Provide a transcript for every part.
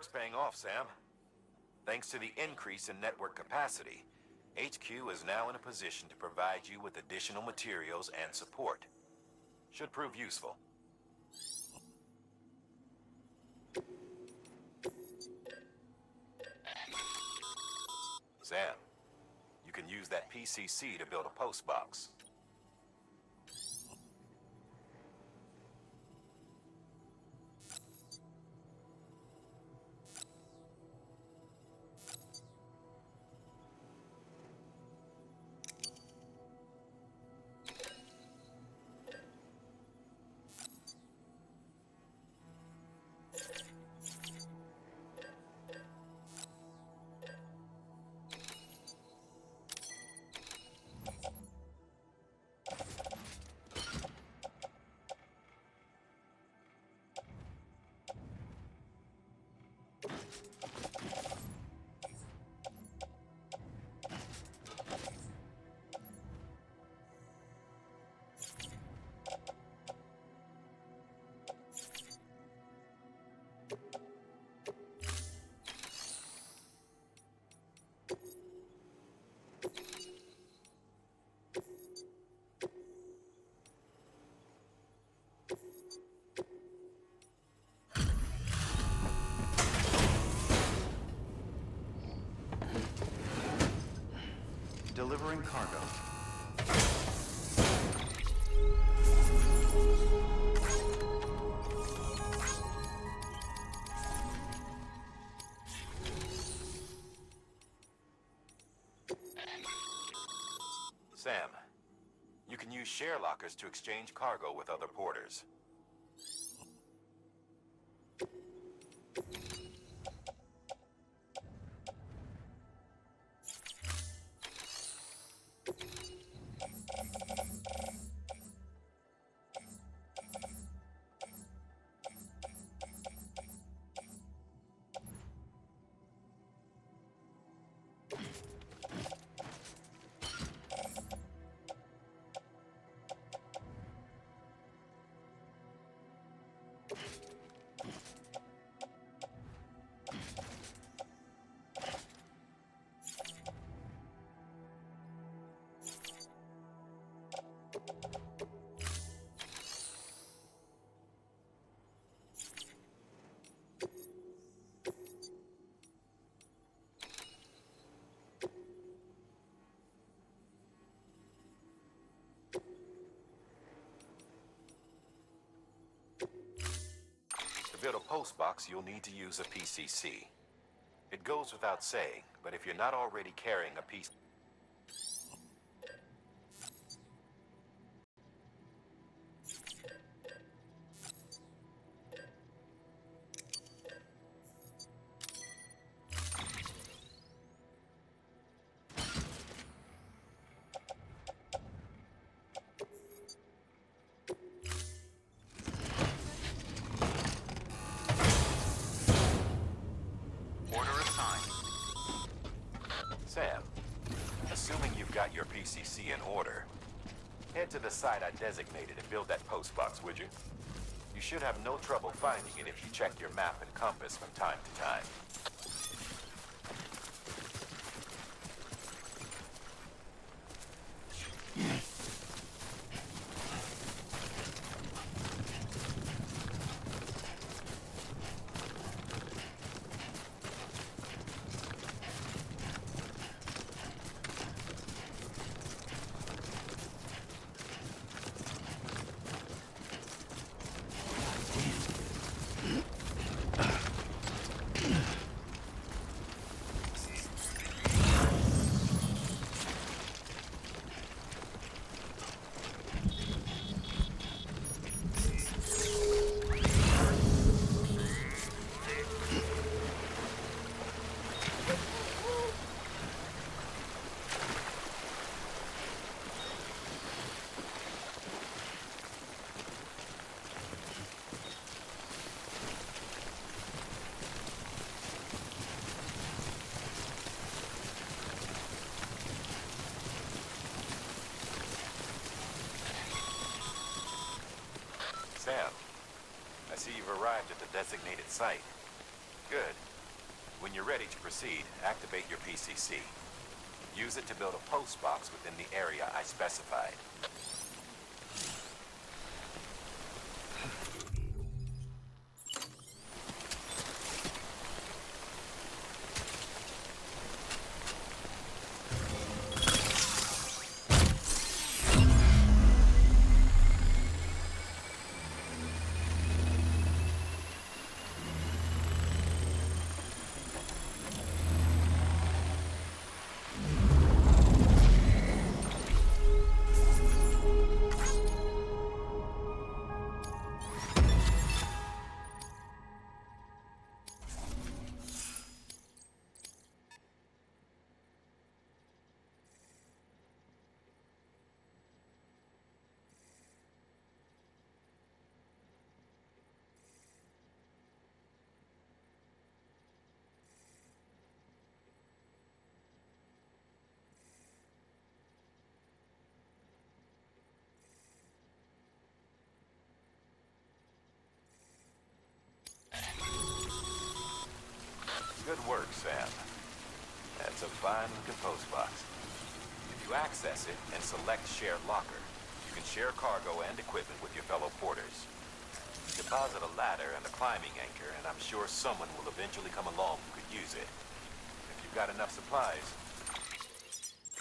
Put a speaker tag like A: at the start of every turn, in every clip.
A: work's paying off, Sam. Thanks to the increase in network capacity, HQ is now in a position to provide you with additional materials and support. Should prove useful. Sam, you can use that PCC to build a post box.
B: Delivering cargo.
A: Sam, you can use share lockers to exchange cargo with other porters. To build a post box, you'll need to use a PCC. It goes without saying, but if you're not already carrying a PC... Sam, assuming you've got your PCC in order, head to the site I designated and build that post box, would you? You should have no trouble finding it if you check your map and compass from time to time. Sam, I see you've arrived at the designated site. Good. When you're ready to proceed, activate your PCC. Use it to build a post box within the area I specified. Good work, Sam. That's a fine-looking post box. If you access it and select Share Locker, you can share cargo and equipment with your fellow porters. Deposit a ladder and a climbing anchor, and I'm sure someone will eventually come along who could use it. If you've got enough supplies,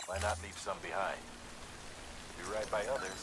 A: why not leave some behind? Do right by others.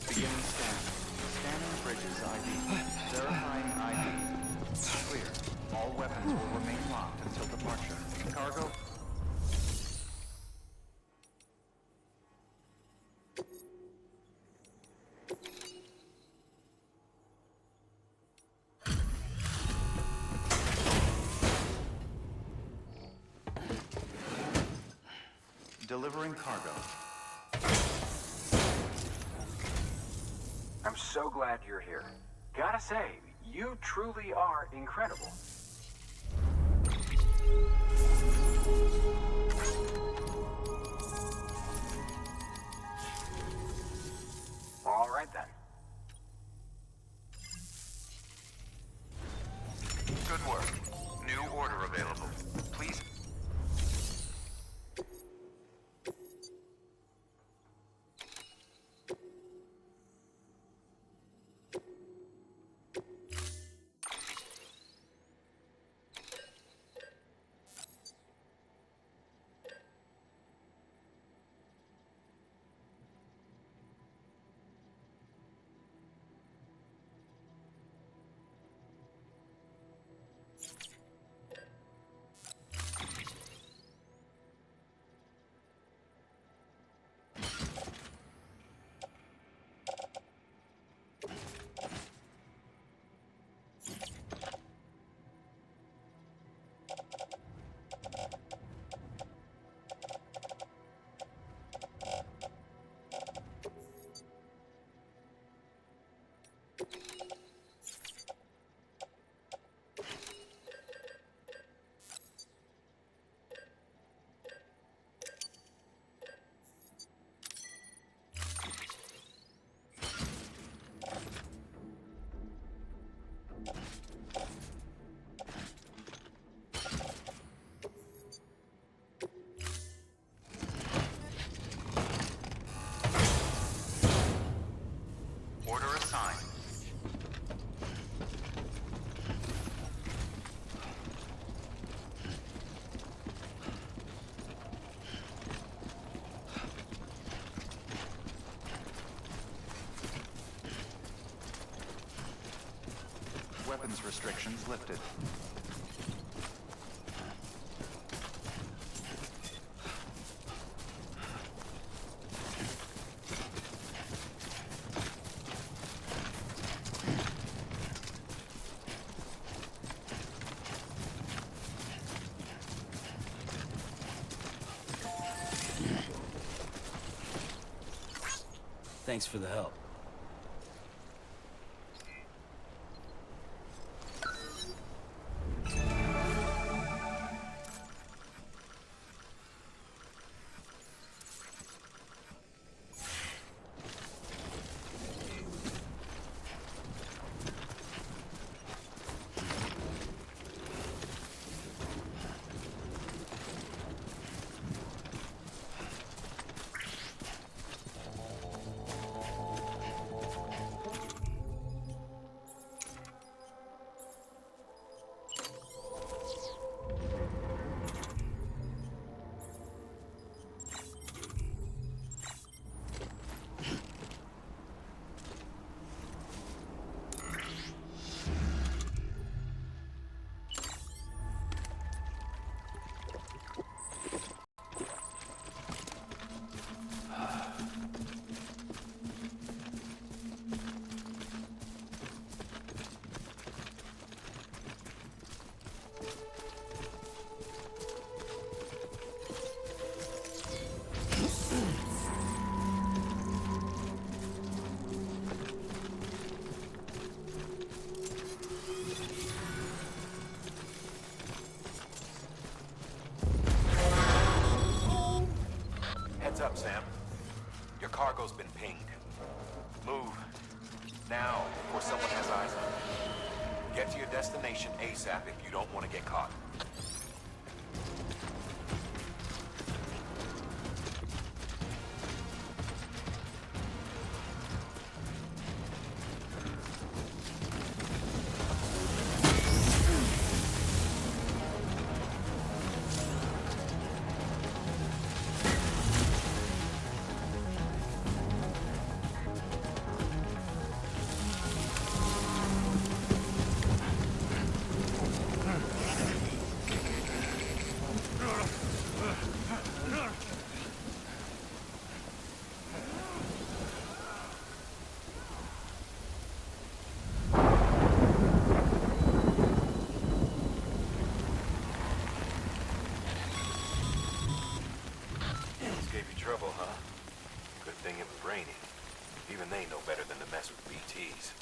B: Beginning scan. Scanning bridges ID. Verifying ID. Clear. All weapons will remain locked until departure. Cargo. Delivering cargo.
C: I'm so glad you're here. Gotta say, you truly are incredible. All right then.
B: Good work. New order available. Please. weapons restrictions lifted.
D: Thanks for the help.
A: Heads up, Sam. Your cargo's been pinged. Move. Now, before someone has eyes on you. Get to your destination ASAP if you don't want to get caught. Gave you trouble, huh? Good thing it was raining. Even they know better than to mess with BTs.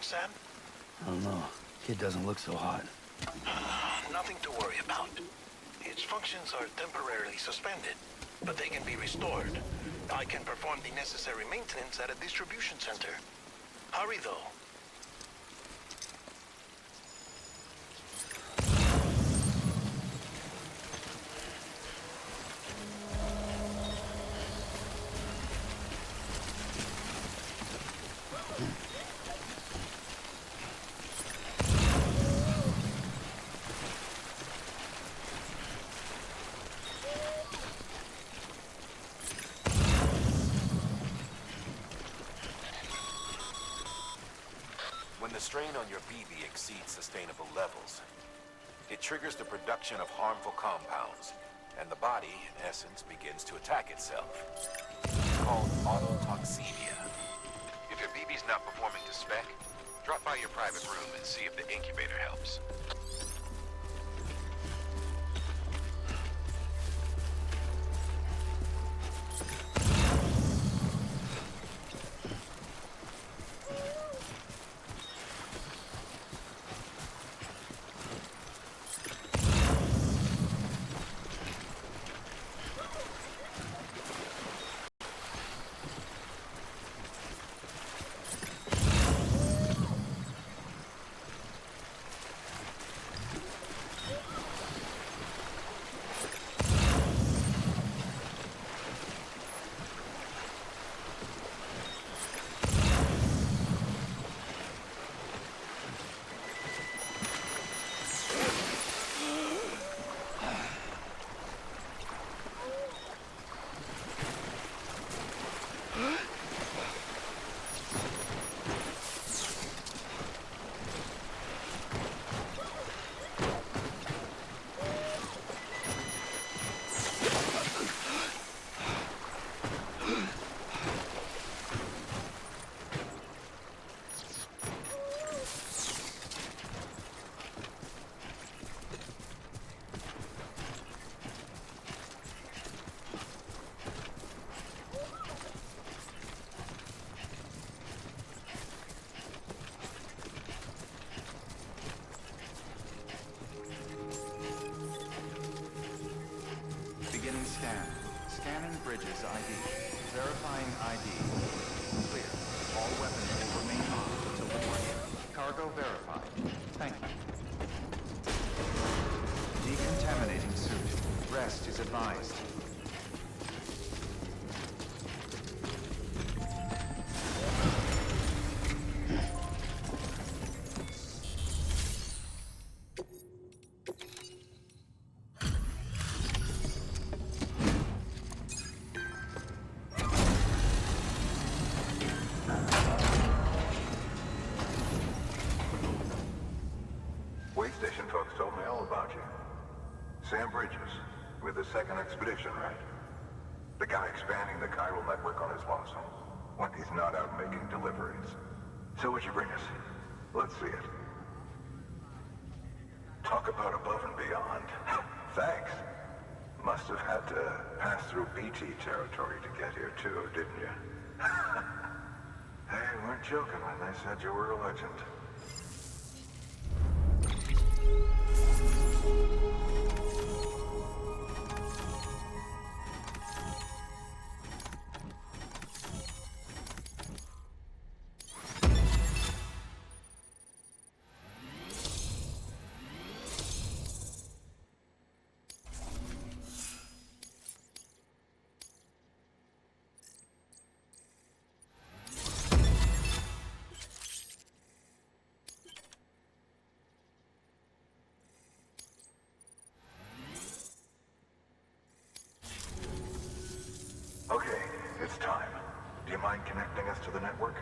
D: Sam?
E: I don't know. Kid doesn't look so hot.
D: Nothing to worry about. Its functions are temporarily suspended, but they can be restored. I can perform the necessary maintenance at a distribution center. Hurry, though.
A: When the strain on your BB exceeds sustainable levels, it triggers the production of harmful compounds, and the body, in essence, begins to attack itself. It's called autotoxemia. If your BB's not performing to spec, drop by your private room and see if the incubator helps.
B: Beginning scan. Scanning bridges ID. Verifying ID. Clear. All weapons will remain locked until departure. Cargo verified. Thank you. Decontaminating suit. Rest is advised.
F: Way station folks told me all about you. Sam Bridges, with the second expedition, right? The guy expanding the chiral network on his lonesome, when he's not out making deliveries. So what'd you bring us? Let's see it. Talk about above and beyond. Thanks. Must have had to pass through BT territory to get here too, didn't you? They weren't joking when they said you were a legend. Okay, it's time. Do you mind connecting us to the network?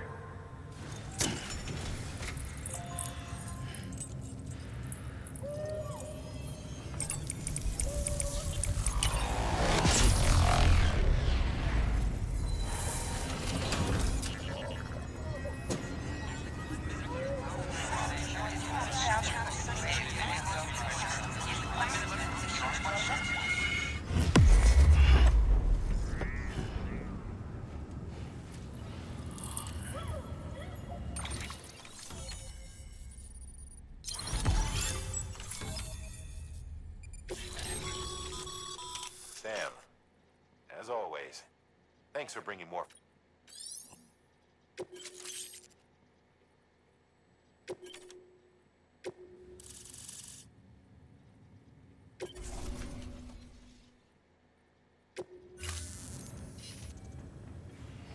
A: Thanks for bringing more.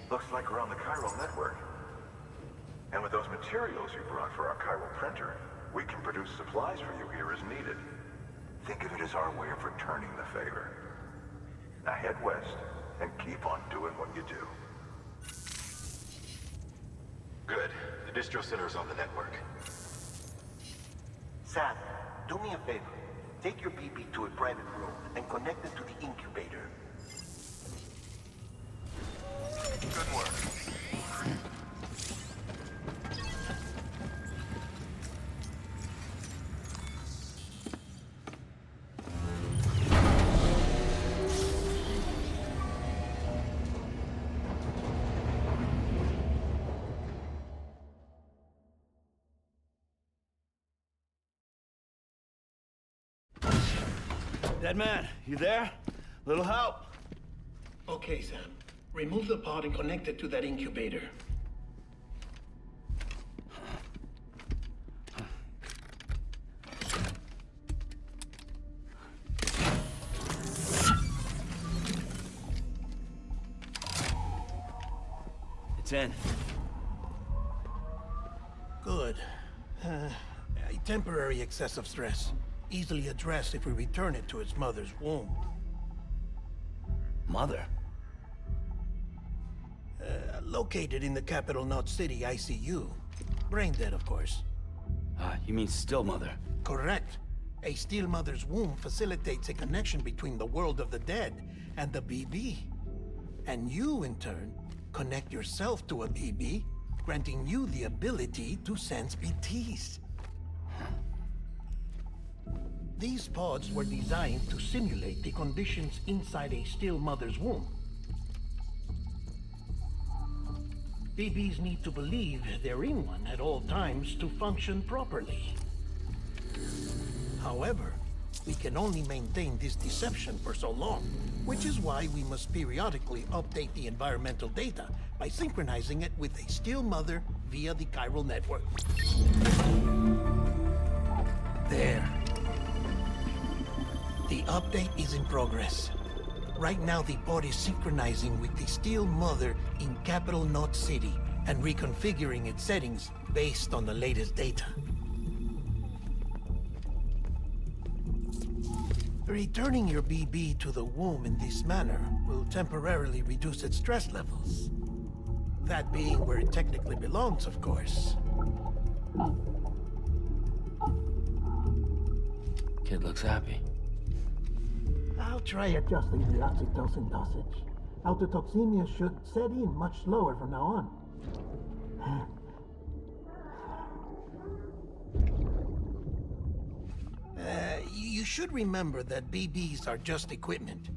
F: Looks like we're on the chiral network. And with those materials you brought for our chiral printer, we can produce supplies for you here as needed. Think of it as our way of returning the favor. Now head west and keep on doing what you do.
A: Good. The distro center is on the network.
G: Sam, do me a favor. Take your BB to a private room and connect it to the incubator.
F: Good work.
E: Dead man, you there? Little help?
H: Okay, Sam. Remove the pod and connect it to that incubator.
E: It's in.
H: Good. A temporary excessive stress. Easily addressed if we return it to its mother's womb.
E: Mother?
H: Located in the capital Knot City ICU. Brain dead, of course.
E: You mean still mother?
H: Correct. A still mother's womb facilitates a connection between the world of the dead and the BB. And you, in turn, connect yourself to a BB, granting you the ability to sense BTs. These pods were designed to simulate the conditions inside a still mother's womb. BBs need to believe they're in one at all times to function properly. However, we can only maintain this deception for so long, which is why we must periodically update the environmental data by synchronizing it with a still mother via the chiral network. There. The update is in progress. Right now, the pod is synchronizing with the still mother in capital Knot City and reconfiguring its settings based on the latest data. Returning your BB to the womb in this manner will temporarily reduce its stress levels. That being where it technically belongs, of course.
E: Kid looks happy.
H: I'll try adjusting the oxytocin dosage. Autotoxemia should set in much slower from now on. You should remember that BBs are just equipment.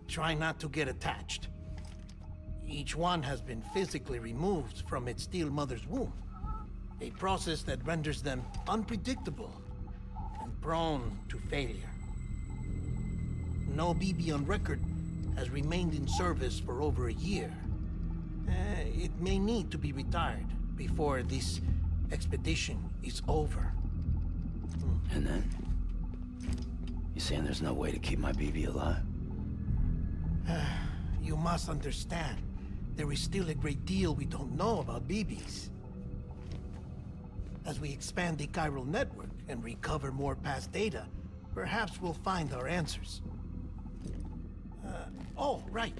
H: Try not to get attached. Each one has been physically removed from its still mother's womb. A process that renders them unpredictable and prone to failure. No BB on record has remained in service for over a year. It may need to be retired before this expedition is over.
E: And then? You saying there's no way to keep my BB alive?
H: You must understand, there is still a great deal we don't know about BBs. As we expand the chiral network and recover more past data, perhaps we'll find our answers. Oh, right.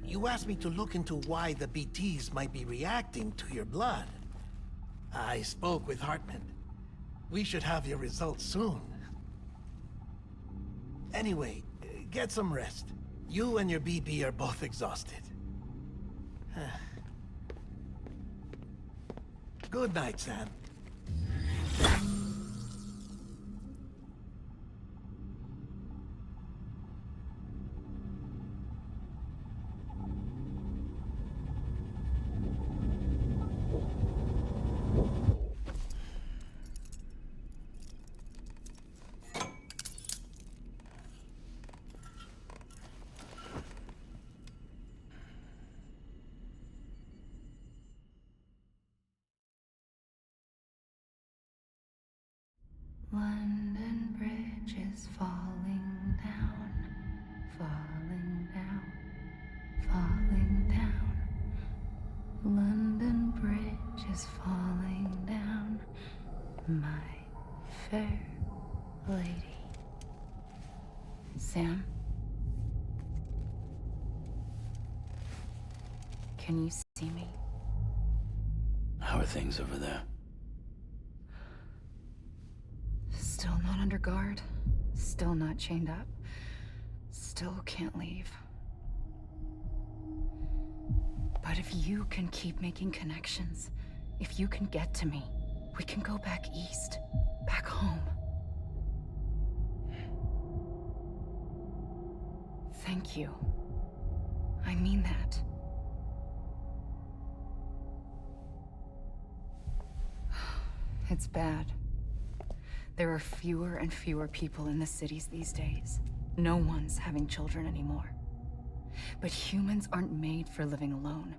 H: You asked me to look into why the BTs might be reacting to your blood. I spoke with Hartman. We should have your results soon. Anyway, get some rest. You and your BB are both exhausted. Good night, Sam.
I: is falling down, falling down, falling down. London Bridge is falling down, my fair lady. Sam? Can you see me?
E: How are things over there?
I: Still not under guard. Still not chained up. Still can't leave. But if you can keep making connections, if you can get to me, we can go back east. Back home. Thank you. I mean that. It's bad. There are fewer and fewer people in the cities these days. No one's having children anymore. But humans aren't made for living alone.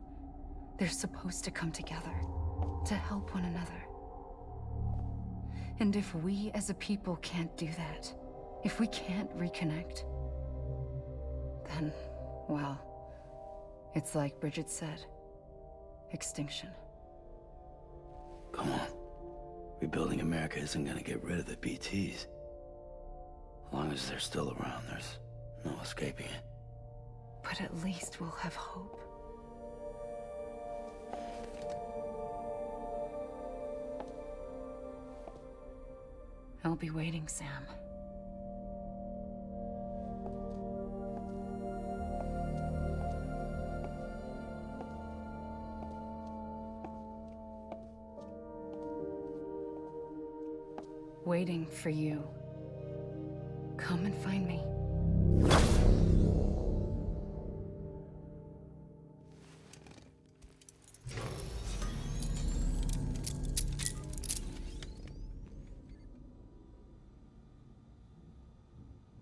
I: They're supposed to come together, to help one another. And if we as a people can't do that, if we can't reconnect, then, well, it's like Bridget said, extinction.
E: Come on. Rebuilding America isn't gonna get rid of the BTs. As long as they're still around, there's no escaping it.
I: But at least we'll have hope. I'll be waiting, Sam. Waiting for you. Come and find me.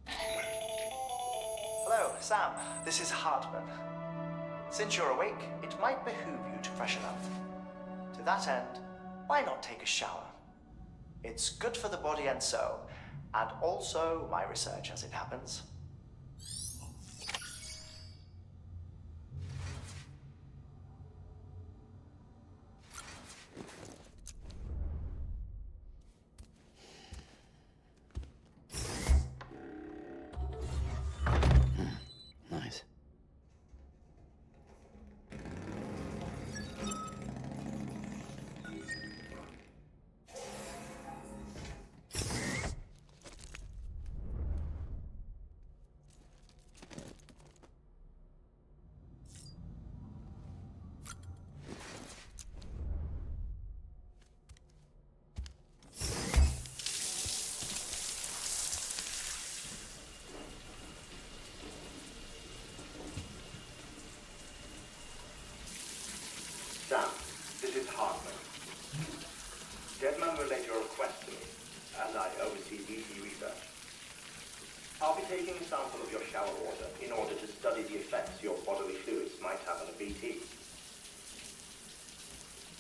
J: Hello, Sam. This is Hartman. Since you're awake, it might behoove you to freshen up. To that end, why not take a shower? It's good for the body and soul, and also my research as it happens.
E: Nice.
K: Sam, this is Hartman. Deadman relayed your request to me, as I oversee BT research. I'll be taking a sample of your shower water in order to study the effects your bodily fluids might have on a BT.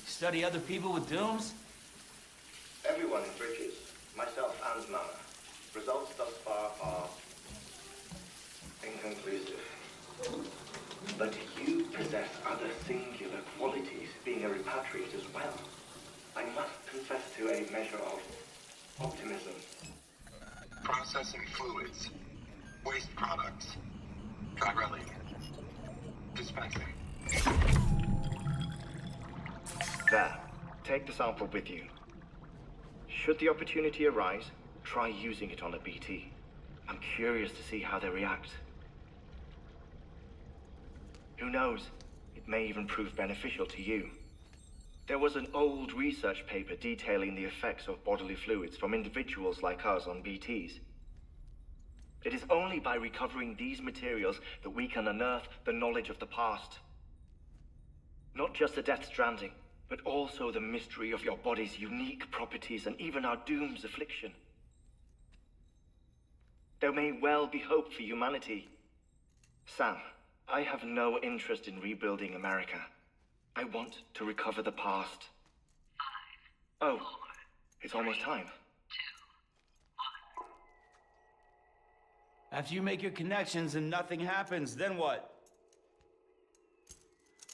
L: Study other people with dooms?
K: Everyone in Bridges, myself and Mana. Results thus far are inconclusive. But you possess other singular qualities, being a repatriate as well. I must confess to a measure of optimism.
F: Processing fluids. Waste products. Chirelli. Dispensing.
K: There. Take the sample with you. Should the opportunity arise, try using it on a BT. I'm curious to see how they react. Who knows? It may even prove beneficial to you. There was an old research paper detailing the effects of bodily fluids from individuals like us on BTs. It is only by recovering these materials that we can unearth the knowledge of the past. Not just the Death Stranding, but also the mystery of your body's unique properties and even our doom's affliction. There may well be hope for humanity. Sam, I have no interest in rebuilding America. I want to recover the past.
I: 5,
K: Oh,
I: 4,
K: it's almost time.
I: 2,
L: After you make your connections and nothing happens, then what?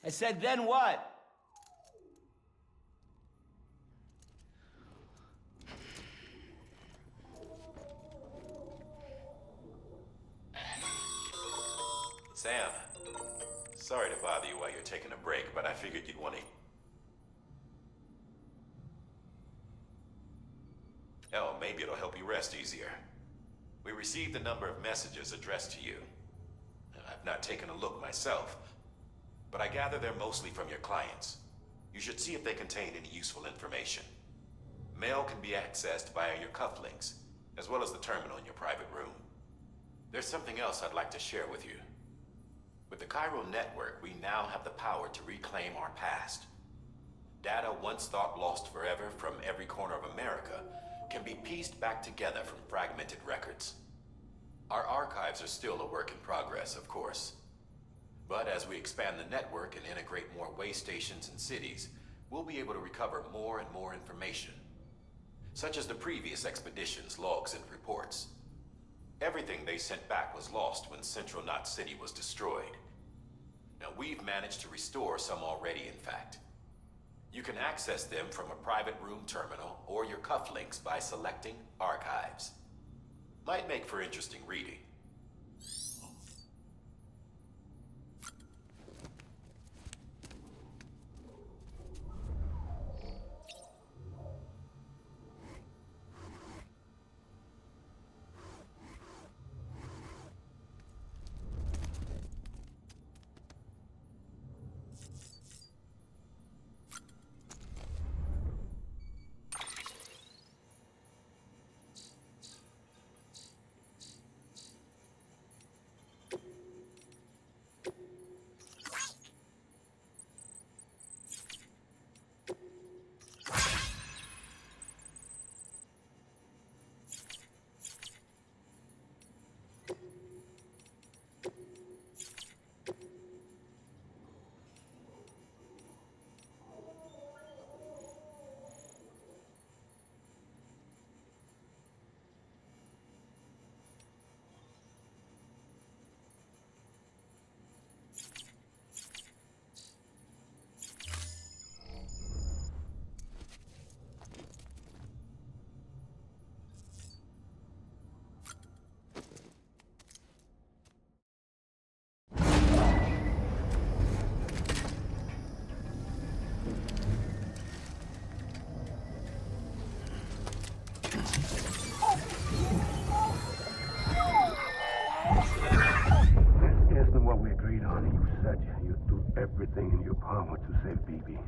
L: I said, then what?
A: Sam, sorry to bother you while you're taking a break, but I figured you'd want to... Oh, maybe it'll help you rest easier. We received a number of messages addressed to you. I've not taken a look myself, but I gather they're mostly from your clients. You should see if they contain any useful information. Mail can be accessed via your cufflinks, as well as the terminal in your private room. There's something else I'd like to share with you. With the Chiral network, we now have the power to reclaim our past. Data once thought lost forever from every corner of America can be pieced back together from fragmented records. Our archives are still a work in progress, of course. But as we expand the network and integrate more way stations and cities, we'll be able to recover more and more information, such as the previous expedition's logs and reports. Everything they sent back was lost when Central Knot City was destroyed. Now, we've managed to restore some already, in fact. You can access them from a private room terminal or your cufflinks by selecting Archives. Might make for interesting reading.
M: Everything in your power to save BB.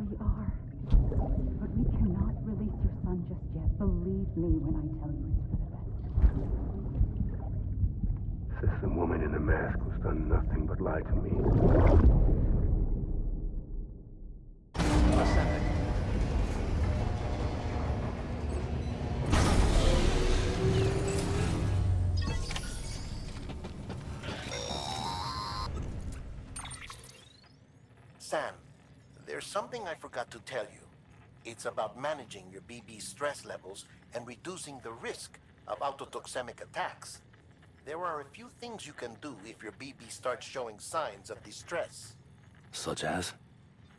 N: We are. But we cannot release your son just yet. Believe me when I tell you it's for the best.
M: Says the woman in the mask who's done nothing but lie to me.
H: Sam, there's something I forgot to tell you. It's about managing your BB stress levels and reducing the risk of autotoxemic attacks. There are a few things you can do if your BB starts showing signs of distress.
E: Such as?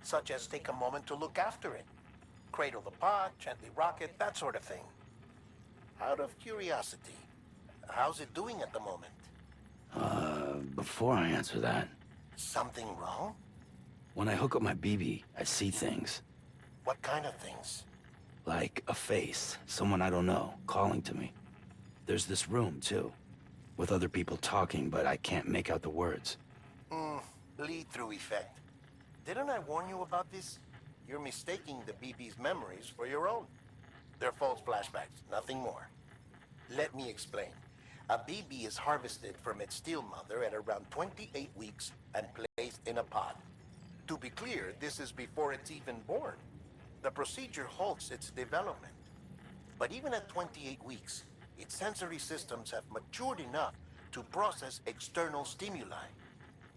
H: Such as take a moment to look after it. Cradle the pod, gently rock it, that sort of thing. Out of curiosity, how's it doing at the moment?
E: Before I answer that...
H: Something wrong?
E: When I hook up my BB, I see things.
H: What kind of things?
E: Like a face, someone I don't know, calling to me. There's this room, too, with other people talking, but I can't make out the words.
H: Lead-through effect. Didn't I warn you about this? You're mistaking the BB's memories for your own. They're false flashbacks, nothing more. Let me explain. A BB is harvested from its steel mother at around 28 weeks and placed in a pod. To be clear, this is before it's even born. The procedure halts its development. But even at 28 weeks, its sensory systems have matured enough to process external stimuli.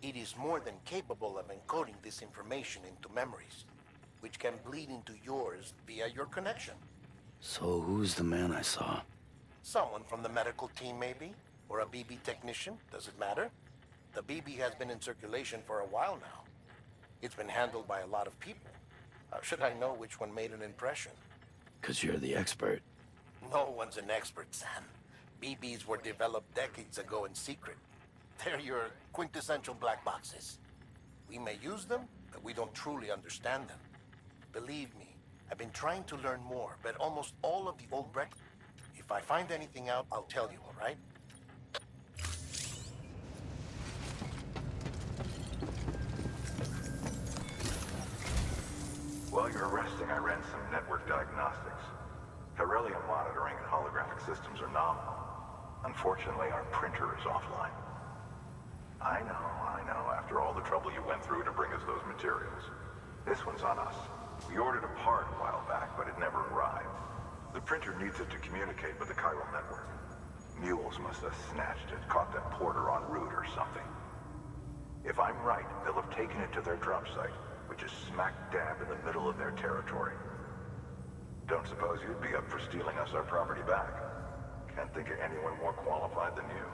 H: It is more than capable of encoding this information into memories, which can bleed into yours via your connection.
E: So who's the man I saw?
H: Someone from the medical team, maybe?
O: or a BB technician? Does it matter? The BB has been in circulation for a while now. It's been handled by a lot of people. How should I know which one made an impression?
E: 'Cause you're the expert.
O: No one's an expert, Sam. BBs were developed decades ago in secret. They're your quintessential black boxes. We may use them, but we don't truly understand them. Believe me, I've been trying to learn more, but almost all of the old If I find anything out, I'll tell you, all right?
F: While you're resting, I ran some network diagnostics. Beryllium monitoring and holographic systems are nominal. Unfortunately, our printer is offline. I know. After all the trouble you went through to bring us those materials. This one's on us. We ordered a part a while back, but it never arrived. The printer needs it to communicate with the chiral network. Mules must have snatched it, caught that porter en route or something. If I'm right, they'll have taken it to their drop site, which is smack dab in the middle of their territory. Don't suppose you'd be up for stealing us our property back? Can't think of anyone more qualified than you.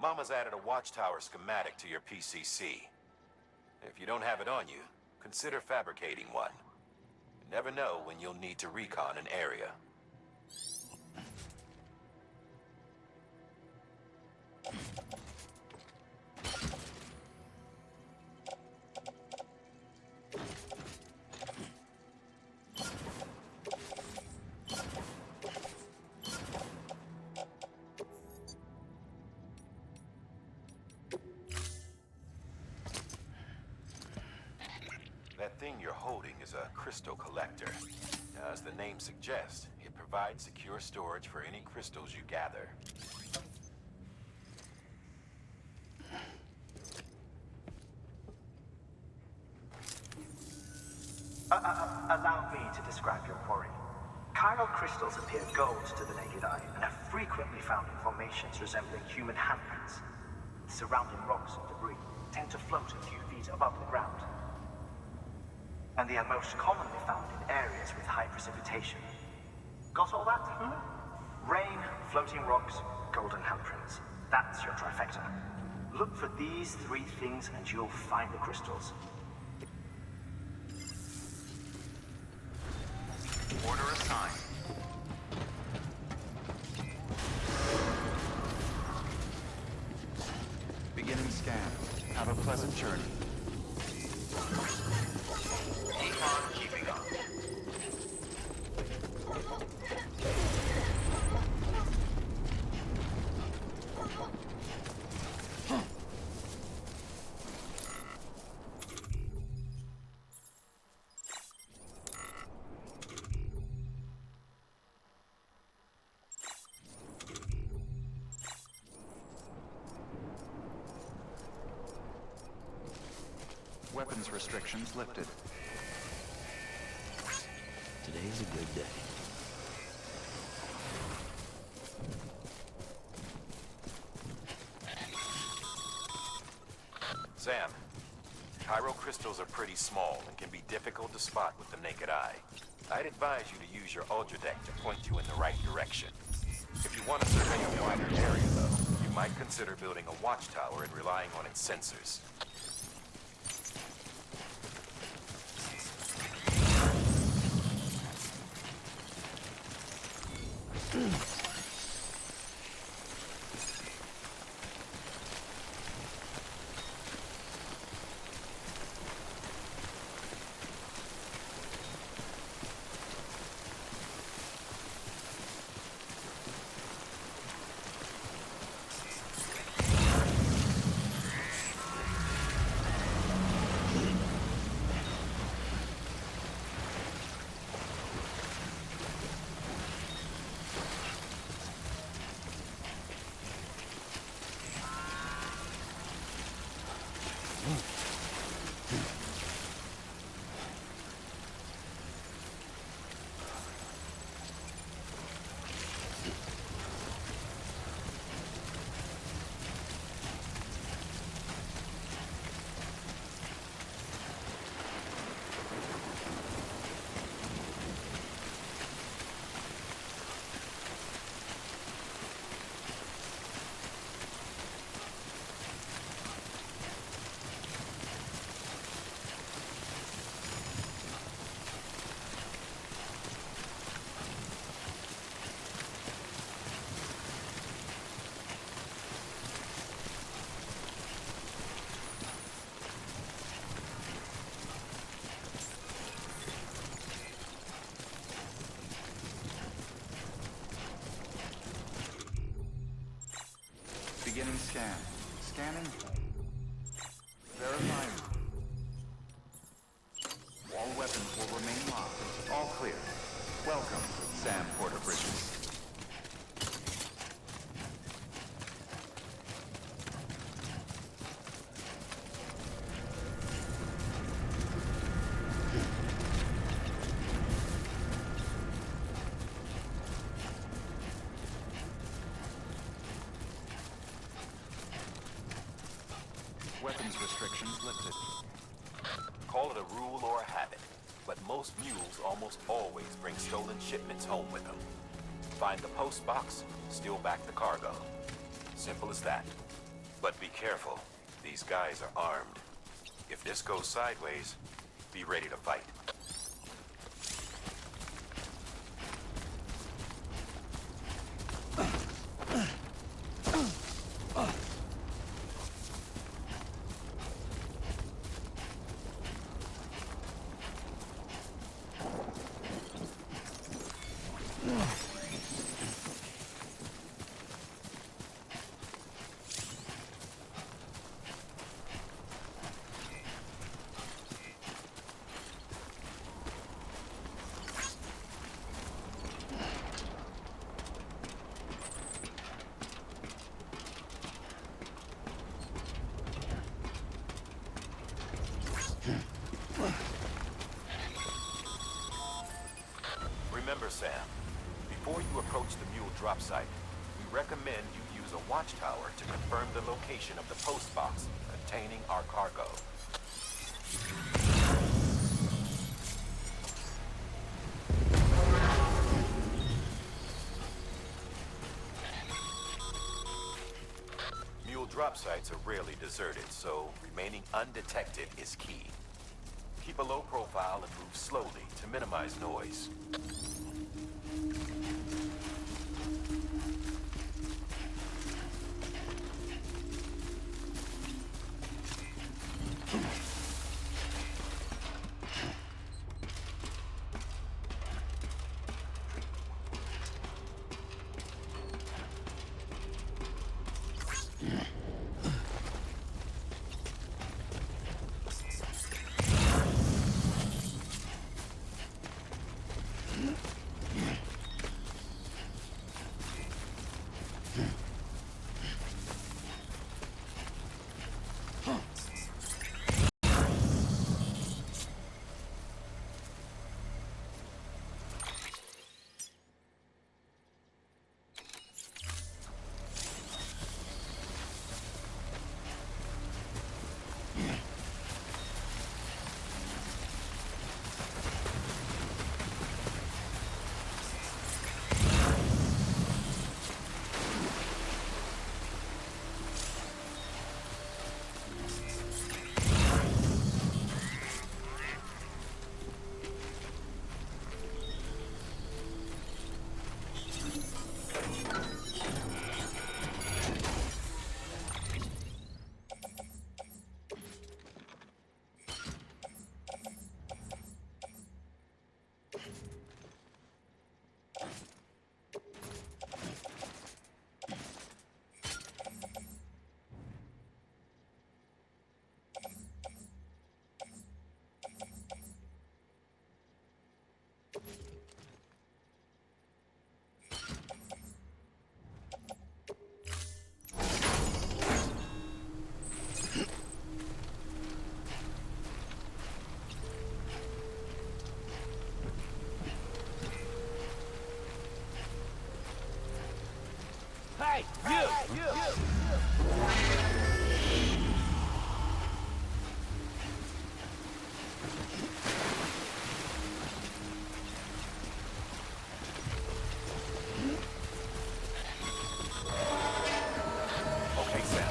A: Mama's added a watchtower schematic to your PCC. If you don't have it on you, consider fabricating one. You never know when you'll need to recon an area. That thing you're holding is a crystal collector. As the name suggests, it provides secure storage for any crystals you gather.
J: Allow me to describe your quarry. Chiral crystals appear gold to the naked eye and are frequently found in formations resembling human handprints. Surrounding rocks and debris tend to float a few feet above the ground. And they are most commonly found in areas with high precipitation. Got all that? Rain, floating rocks, golden handprints. That's your trifecta. Look for these three things and you'll find the crystals.
B: Order assigned. Beginning scan. Have a pleasant journey. Recon keeping up. Weapons restrictions lifted.
E: Today's a good day.
A: Sam, chiral crystals are pretty small and can be difficult to spot with the naked eye. I'd advise you to use your Ultradeck to point you in the right direction. If you want to survey a wider area, though, you might consider building a watchtower and relying on its sensors.
B: Scan. Scanning. Verifying. All weapons will remain locked. All clear. Welcome, Sam Porter Bridges. Weapons restrictions lifted.
A: Call it a rule or a habit, but most mules almost always bring stolen shipments home with them. Find the post box, steal back the cargo. Simple as that. But be careful. These guys are armed. If this goes sideways, be ready to fight. Remember, Sam, before you approach the mule drop site, we recommend you use a watchtower to confirm the location of the post box containing our cargo. Mule drop sites are rarely deserted, so remaining undetected is key. Keep a low profile and move slowly to minimize noise.
L: Hey, you!
A: Okay, Sam.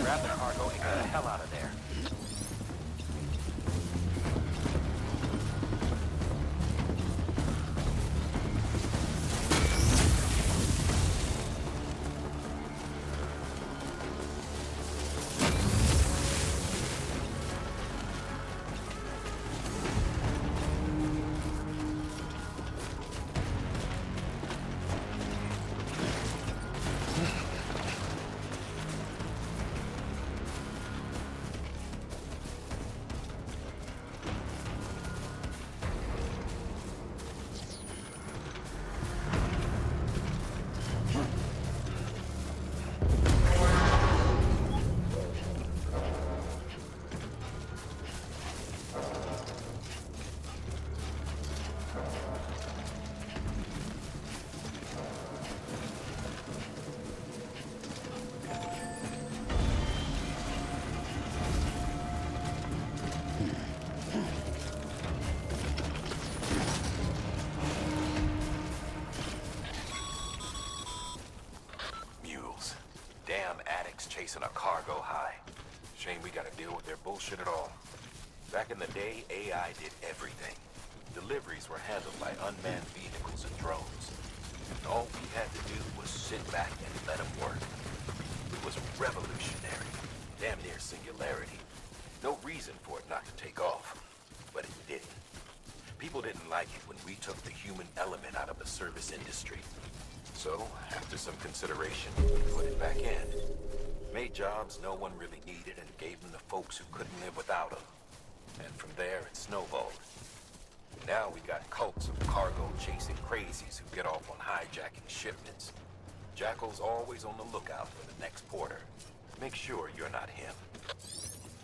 A: Grab the cargo and get the hell out of there. Shame we gotta deal with their bullshit at all. Back in the day, AI did everything. Deliveries were handled by unmanned vehicles and drones. And all we had to do was sit back and let them work. It was revolutionary, damn near singularity. No reason for it not to take off, but it didn't. People didn't like it when we took the human element out of the service industry. So, after some consideration, we put it back in. Made jobs no one really needed and gave them to folks who couldn't live without them. And from there, it snowballed. Now we got cults of cargo-chasing crazies who get off on hijacking shipments. Jackal's always on the lookout for the next porter. Make sure you're not him.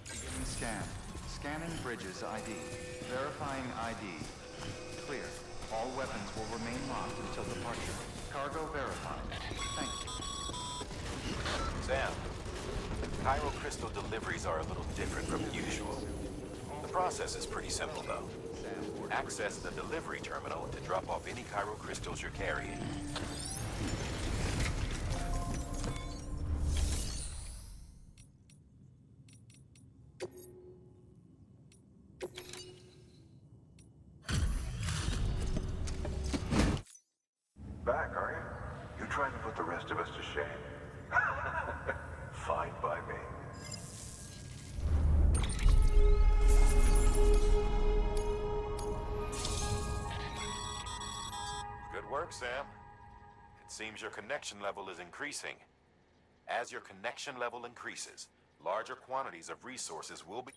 B: Beginning scan. Scanning Bridges ID. Verifying ID. Clear. All weapons will remain locked until departure. Cargo verified. Thank you.
A: Sam, Cairo crystal deliveries are a little different from usual. The process is pretty simple, though. Access the delivery terminal to drop off any Cairo crystals you're carrying.
F: Back, are you? You trying to put the rest of us to shame? Fine by me.
A: Good work, Sam. It seems your connection level is increasing. As your connection level increases, larger quantities of resources will be...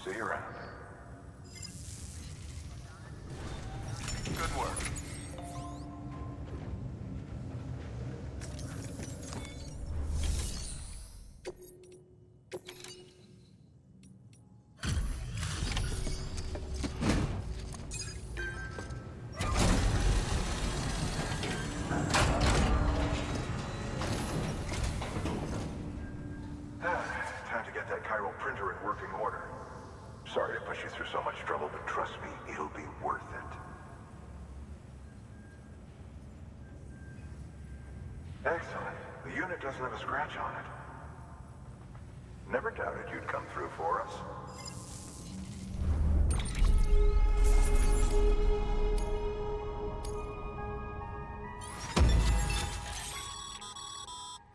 F: See you around.
A: Good work.
F: Time to get that chiral printer in working order. Sorry to push you through so much trouble, but trust me, it'll be worth it. Excellent. The unit doesn't have a scratch on it. Never doubted you'd come through for us.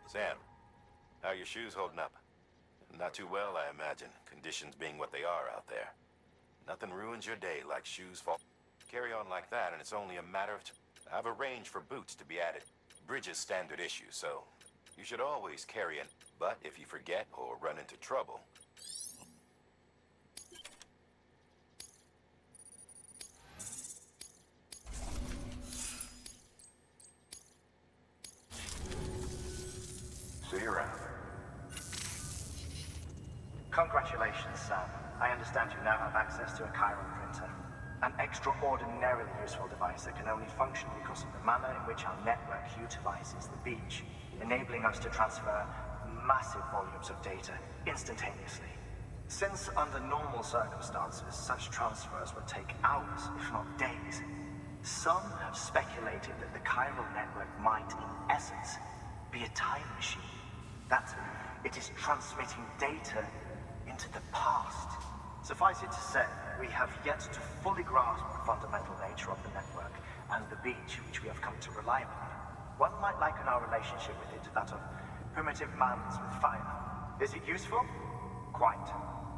A: Sam, how are your shoes holding up? Not too well, I imagine, conditions being what they are out there. Nothing ruins your day like shoes fall. Carry on like that, and it's only a matter of I've arranged for boots to be added. Bridges standard issue, so you should always carry an... But if you forget or run into trouble...
F: See you around.
J: Congratulations, Sam. I understand you now have access to a chiral printer. An extraordinarily useful device that can only function because of the manner in which our network utilizes the beach, enabling us to transfer massive volumes of data instantaneously. Since under normal circumstances, such transfers would take hours, if not days, some have speculated that the chiral network might, in essence, be a time machine. That it is transmitting data into the past. Suffice it to say, we have yet to fully grasp the fundamental nature of the network and the beach which we have come to rely upon. One might liken our relationship with it to that of primitive mans with fire. Is it useful? Quite.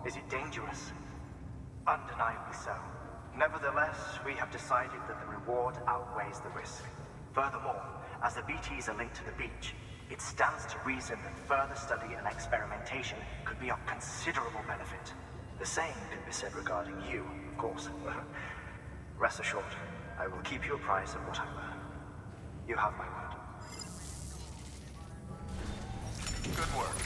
J: Is it dangerous? Undeniably so. Nevertheless, we have decided that the reward outweighs the risk. Furthermore, as the BTs are linked to the beach, it stands to reason that further study and experimentation could be of considerable benefit. The same could be said regarding you, of course. Rest assured, I will keep you apprised of what I learn. You have my word.
A: Good work.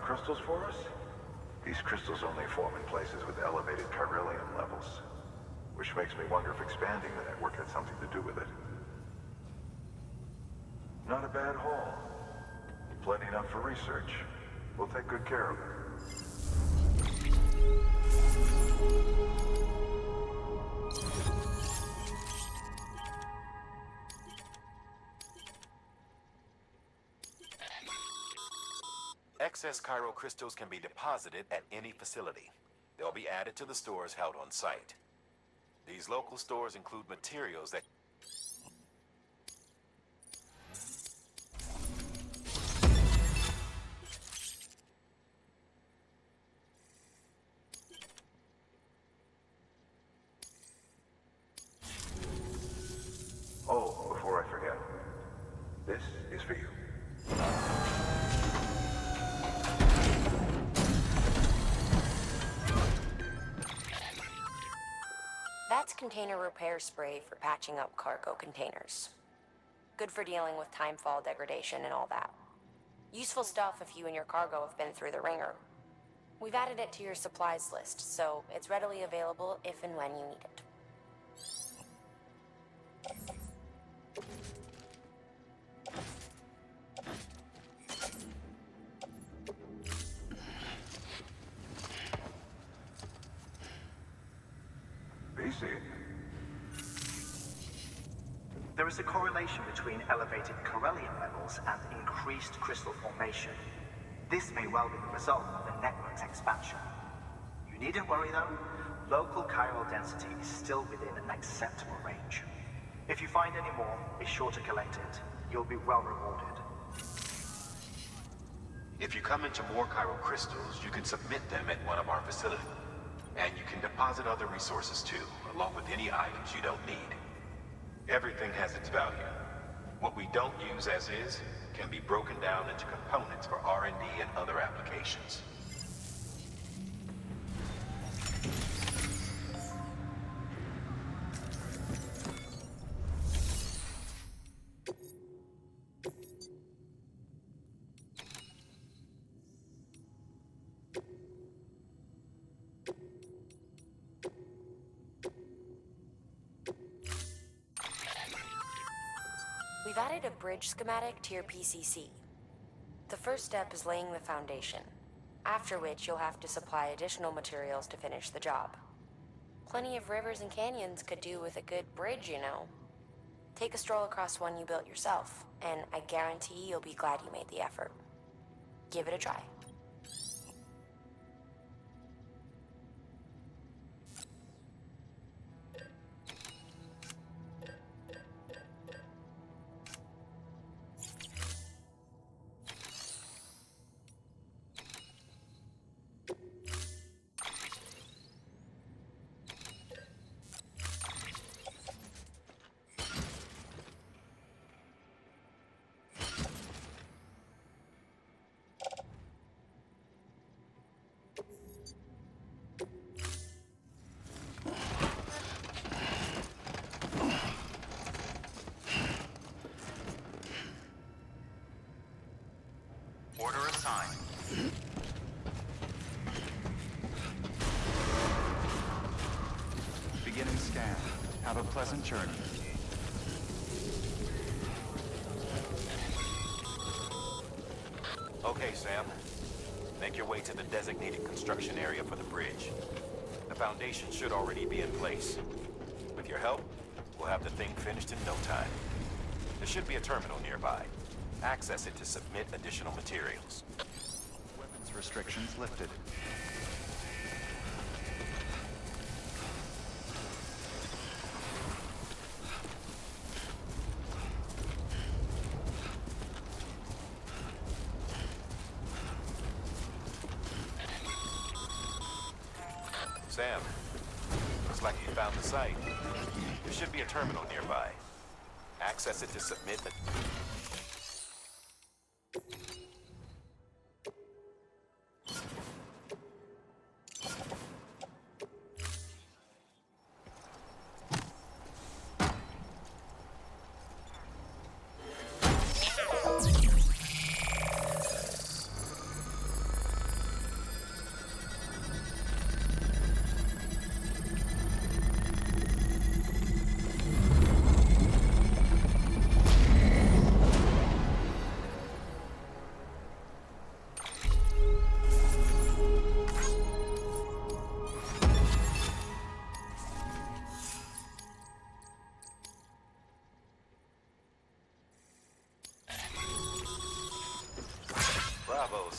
F: crystals for us? These crystals only form in places with elevated chiralium levels, which makes me wonder if expanding the network had something to do with it. Not a bad haul. Plenty enough for research. We'll take good care of it.
A: Excess chiral crystals can be deposited at any facility. They'll be added to the stores held on site. These local stores include materials that...
F: Oh, before I forget, this is for you.
P: That's container repair spray for patching up cargo containers. Good for dealing with timefall degradation and all that. Useful stuff if you and your cargo have been through the ringer. We've added it to your supplies list, so it's readily available if and when you need it.
J: There is a correlation between elevated chiralium levels and increased crystal formation. This may well be the result of the network's expansion. You needn't worry though, local chiral density is still within an acceptable range. If you find any more, be sure to collect it. You'll be well rewarded.
A: If you come into more chiral crystals, you can submit them at one of our facilities. And you can deposit other resources too, along with any items you don't need. Everything has its value. What we don't use as is can be broken down into components for R&D and other applications.
P: We've added a bridge schematic to your PCC. The first step is laying the foundation, after which you'll have to supply additional materials to finish the job. Plenty of rivers and canyons could do with a good bridge, you know. Take a stroll across one you built yourself, and I guarantee you'll be glad you made the effort. Give it a try.
B: Order assigned. Beginning scan. Have a pleasant journey.
A: Okay, Sam. Make your way to the designated construction area for the bridge. The foundation should already be in place. With your help, we'll have the thing finished in no time. There should be a terminal nearby. Access it to submit additional materials.
B: Weapons restrictions lifted.
A: Sam, looks like you found the site. There should be a terminal nearby. Access it to submit the...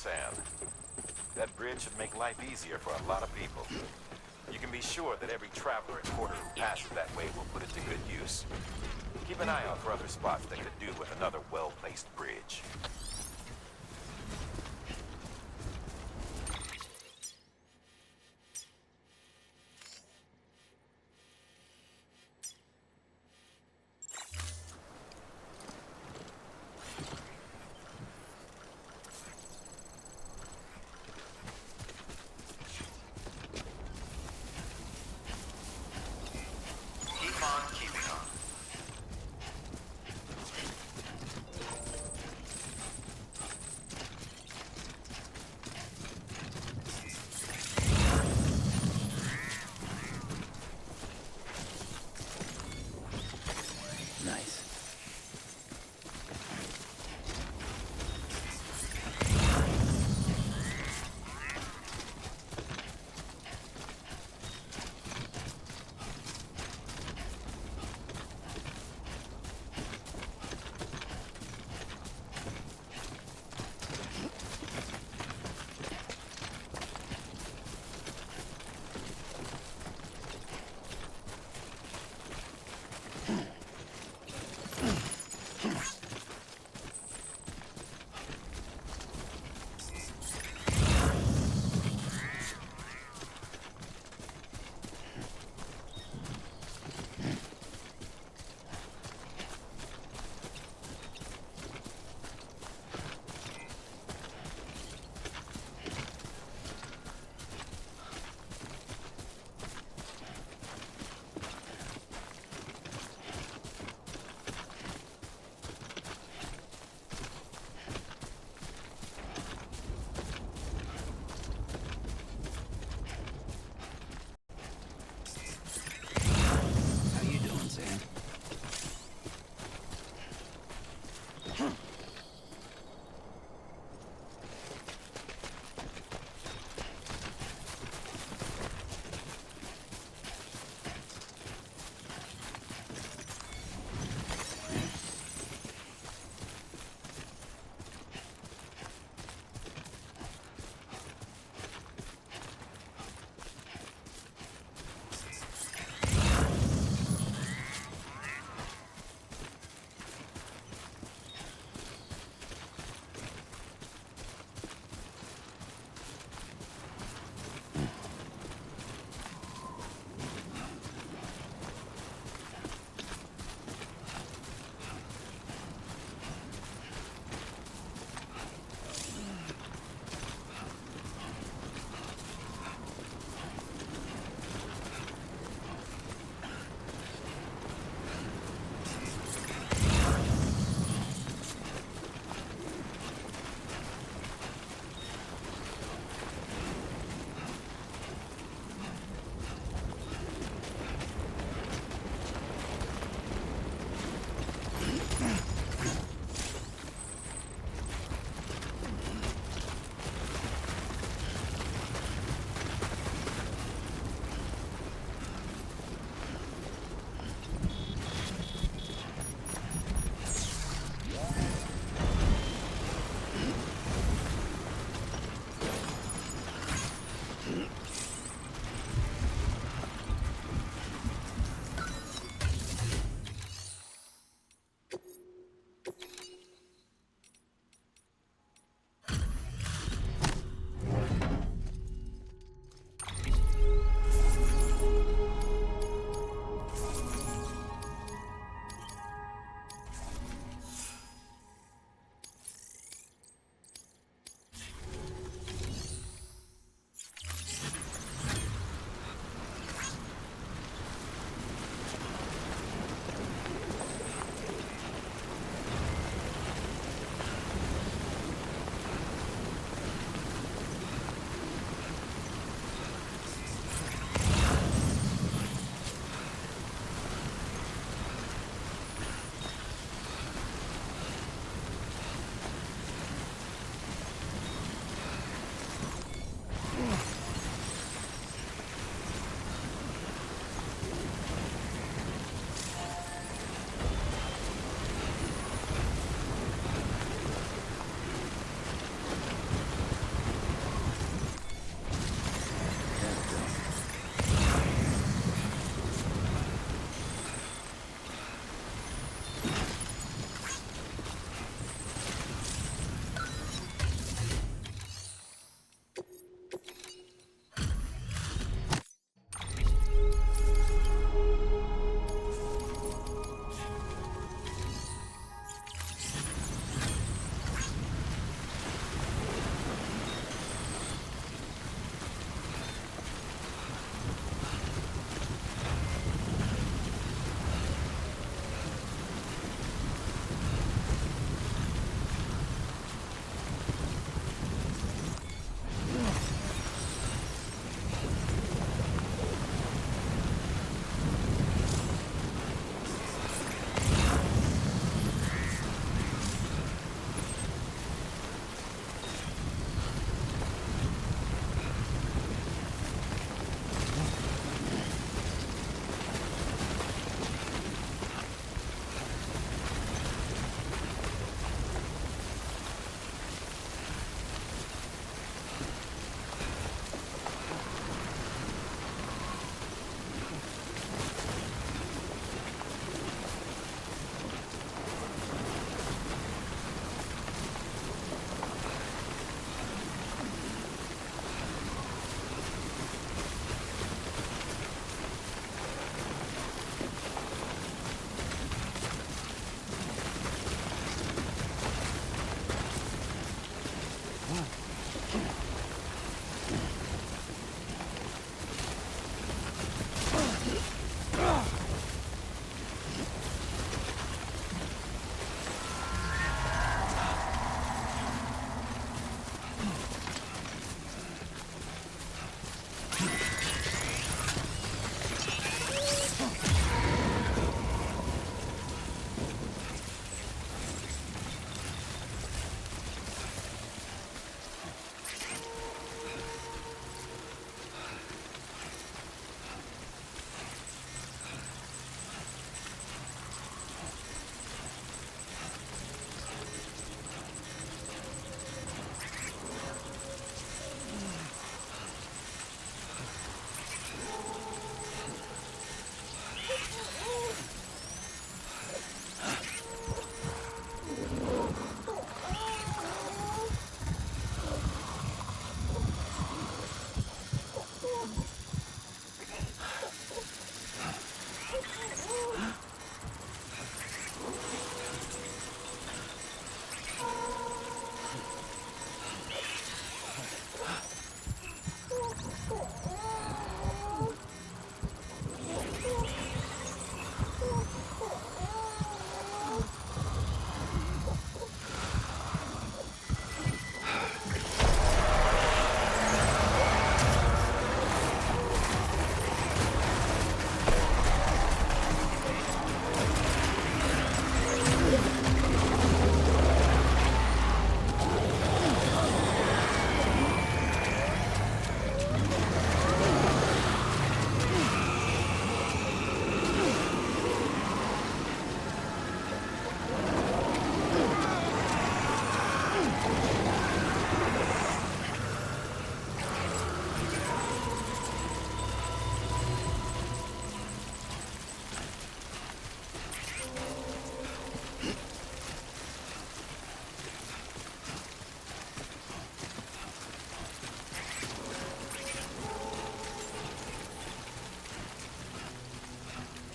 A: Sam. That bridge should make life easier for a lot of people. You can be sure that every traveler and porter who passes that way will put it to good use. Keep an eye out for other spots that could do with another well-placed bridge.
B: Keep on keeping on.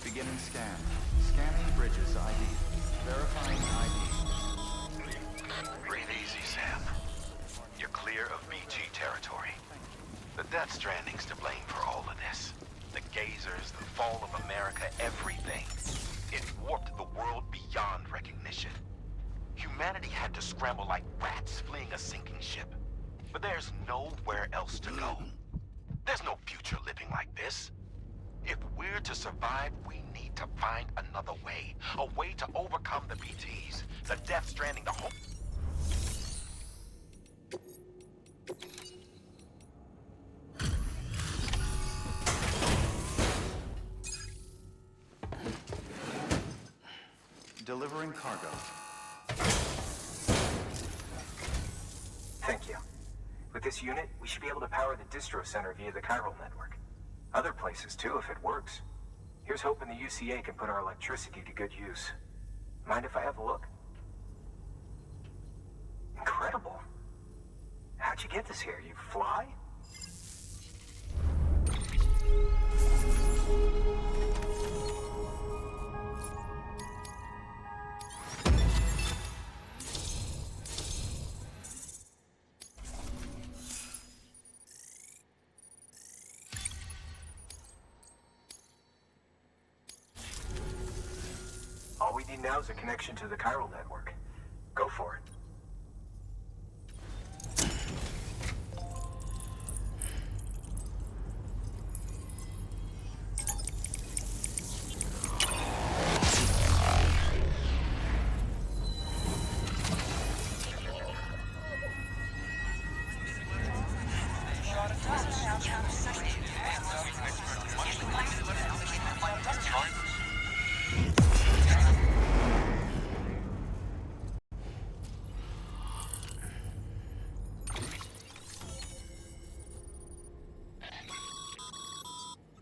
B: Beginning scan. Scanning bridges ID. Verifying ID.
A: Breathe easy, Sam. You're clear of BT territory. The Death Stranding's to blame for all of this. The gazers, the fall of America, everything. It warped the world beyond recognition. Humanity had to scramble like rats fleeing a sinking ship. But there's nowhere else to go. There's no future living like this. If we're to survive, we need to find another way. A way to overcome the BTs. The Death Stranding, the whole...
B: Delivering cargo.
C: Thank you. With this unit, we should be able to power the distro center via the chiral network. Other places too, if it works. Here's hoping the UCA can put our electricity to good use. Mind if I have a look? Incredible. How'd you get this here? You fly? All we need now is a connection to the chiral network. Go for it.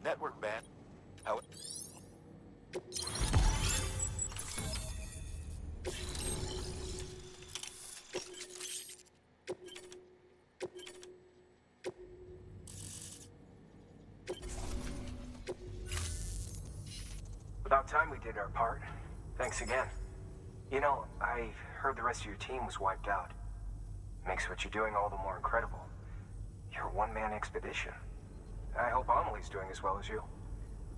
A: Network bad. How...
C: About time we did our part. Thanks again. You know, I heard the rest of your team was wiped out. Makes what you're doing all the more incredible. You're a one-man expedition. I hope Amelie's doing as well as you.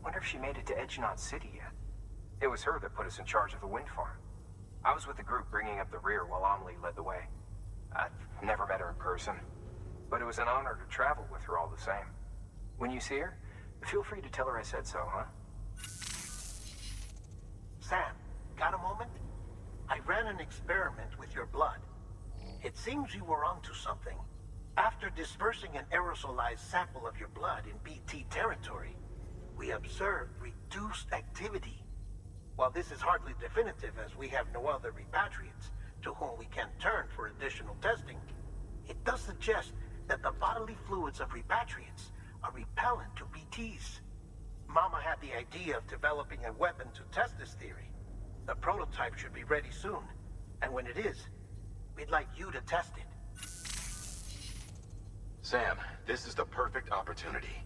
C: Wonder if she made it to Edgenot City yet. It was her that put us in charge of the wind farm. I was with the group bringing up the rear while Amelie led the way. I've never met her in person, but it was an honor to travel with her all the same. When you see her, feel free to tell her I said so, huh?
G: Sam, got a moment? I ran an experiment with your blood. It seems you were onto something. After dispersing an aerosolized sample of your blood in BT territory, we observed reduced activity. While this is hardly definitive as we have no other repatriates to whom we can turn for additional testing, it does suggest that the bodily fluids of repatriates are repellent to BTs. Mama had the idea of developing a weapon to test this theory. The prototype should be ready soon, and when it is, we'd like you to test it.
A: Sam, this is the perfect opportunity.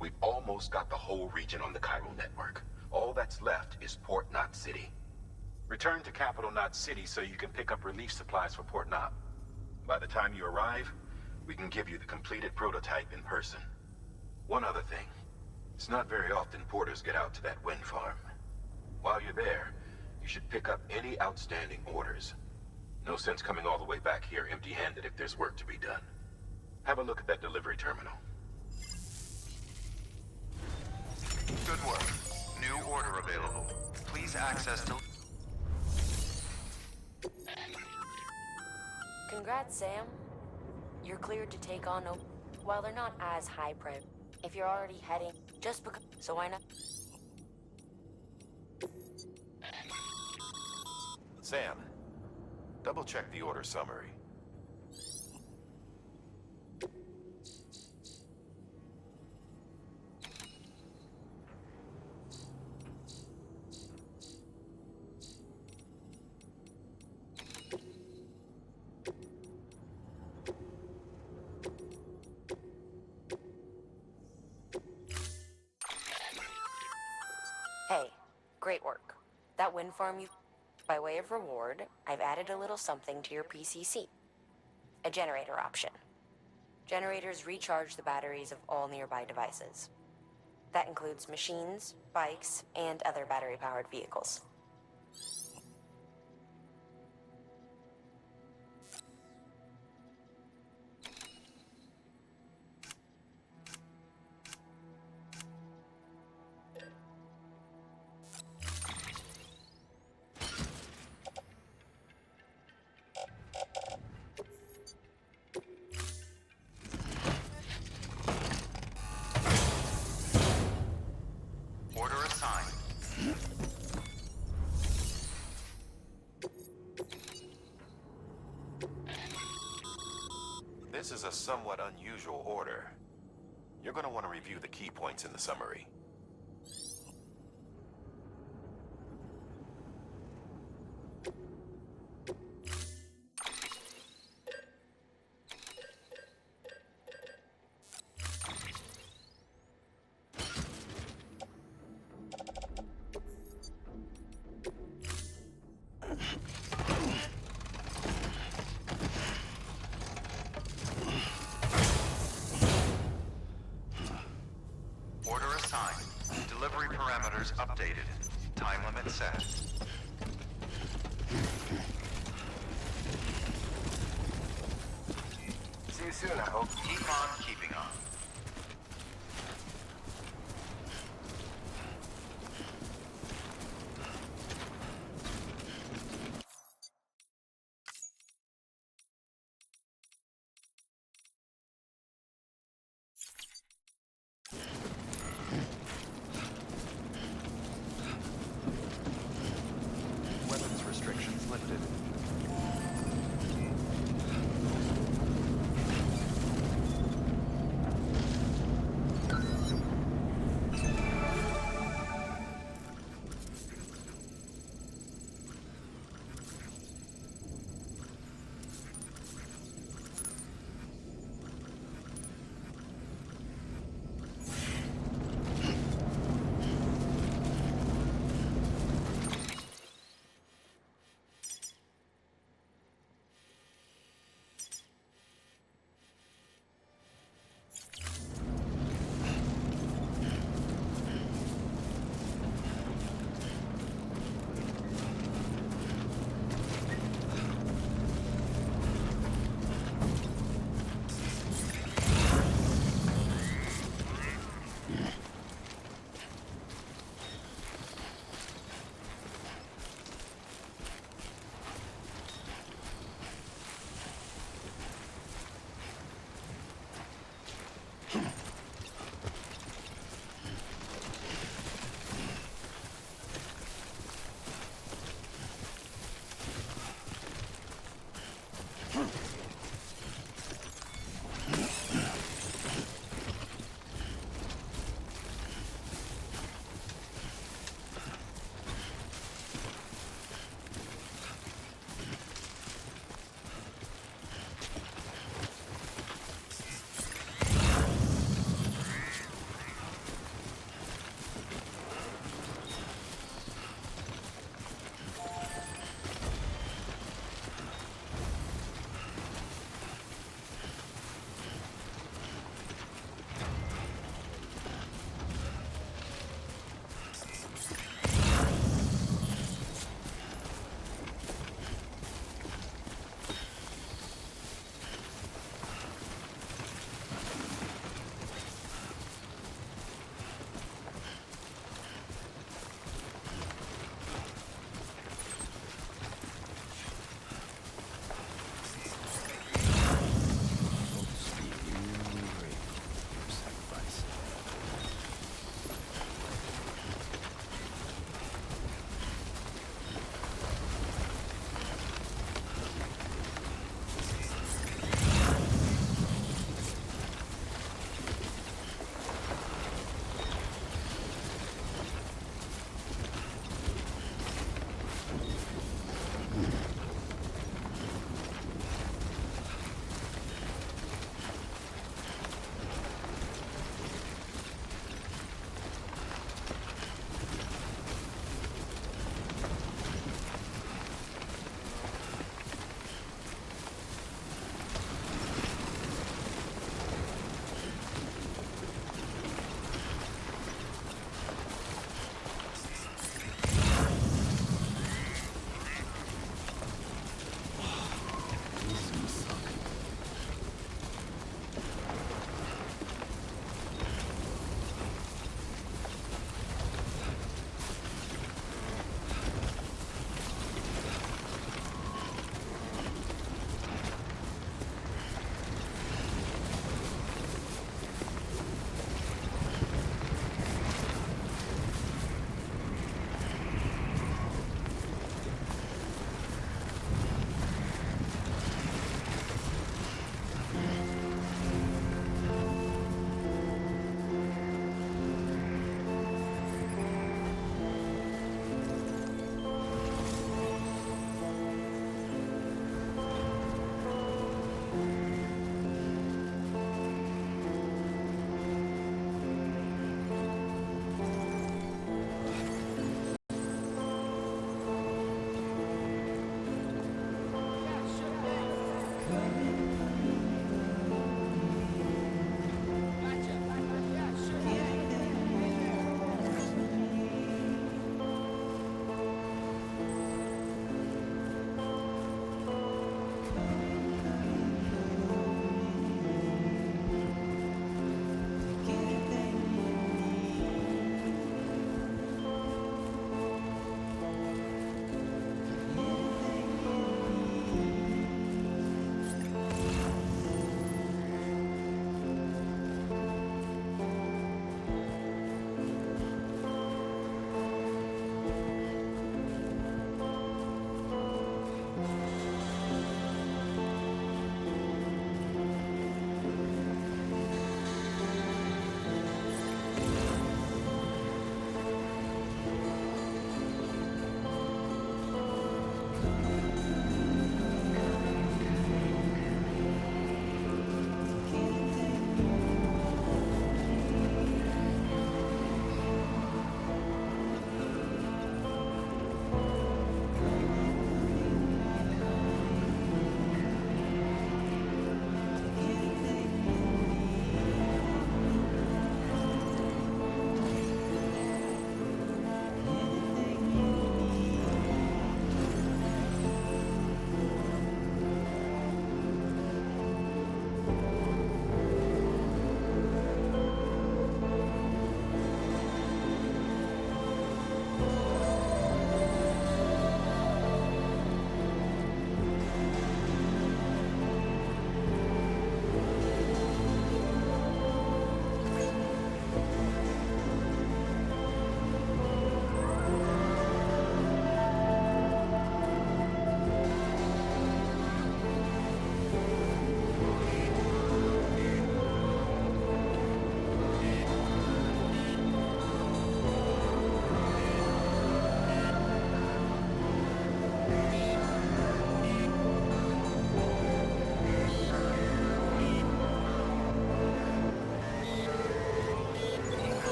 A: We've almost got the whole region on the chiral network. All that's left is Port Knot City. Return to Capital Knot City so you can pick up relief supplies for Port Knot. By the time you arrive, we can give you the completed prototype in person. One other thing. It's not very often porters get out to that wind farm. While you're there, you should pick up any outstanding orders. No sense coming all the way back here empty-handed if there's work to be done. Have a look at that delivery terminal.
B: Good work. New order available. Please access to...
P: Congrats, Sam. You're cleared to take on while they're not as high priority. If you're already heading, just because... So why not?
A: Sam, double-check the order summary.
P: Great work. That wind farm you... By way of reward, I've added a little something to your PCC. A generator option. Generators recharge the batteries of all nearby devices. That includes machines, bikes, and other battery-powered vehicles.
B: Order assigned.
A: This is a somewhat unusual order. You're going to want to review the key points in the summary.
B: Order assigned. Delivery parameters updated. Time limit set.
C: See you soon, I hope.
B: Keep on keeping on. Weapons restrictions lifted.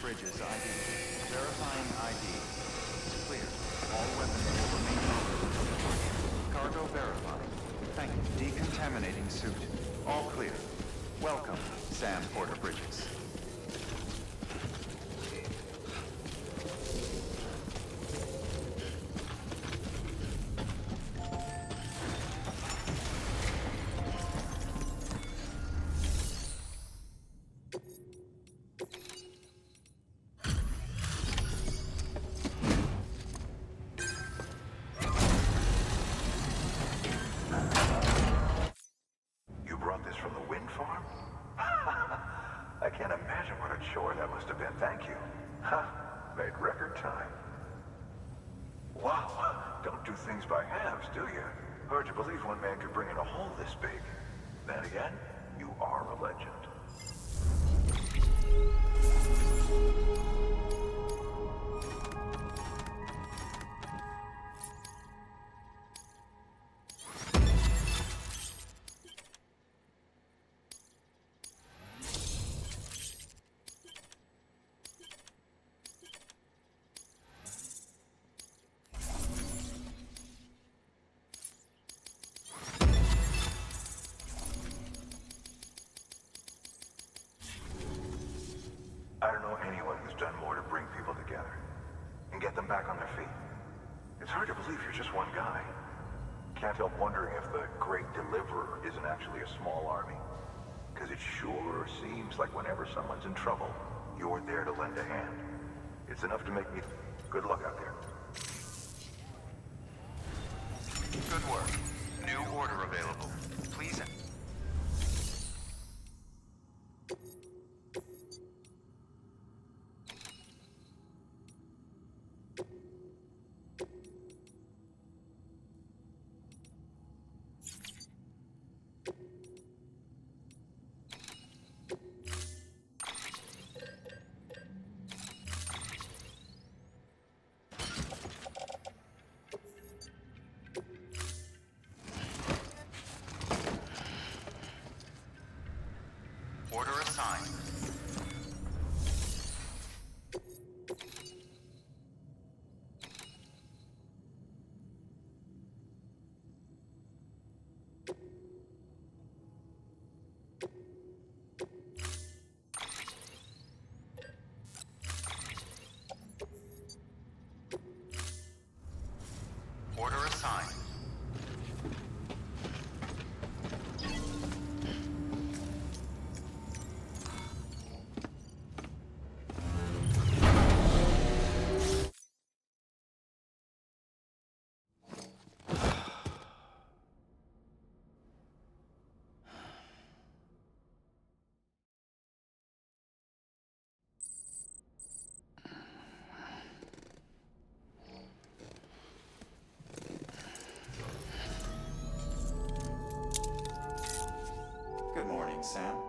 B: bridges ID. Verifying ID. Clear. All weapons will remain locked. Cargo verified. Thank you. Decontaminating suit. All clear. Welcome, Sam Porter Bridges.
F: You brought this from the wind farm? I can't imagine what a chore that must have been. Thank you. Huh. Made record time. Wow. Don't do things by halves, do you? Hard to believe one man could bring in a hole this big. Then again, you are a legend. I don't know anyone who's done more to bring people together and get them back on their feet. It's hard to believe you're just one guy. Can't help wondering if the Great Deliverer isn't actually a small army. Because it sure seems like whenever someone's in trouble, you're there to lend a hand. It's enough to make me... Good luck out there.
B: Good work. New order available. Please... Order assigned. Order assigned. Good morning, Sam.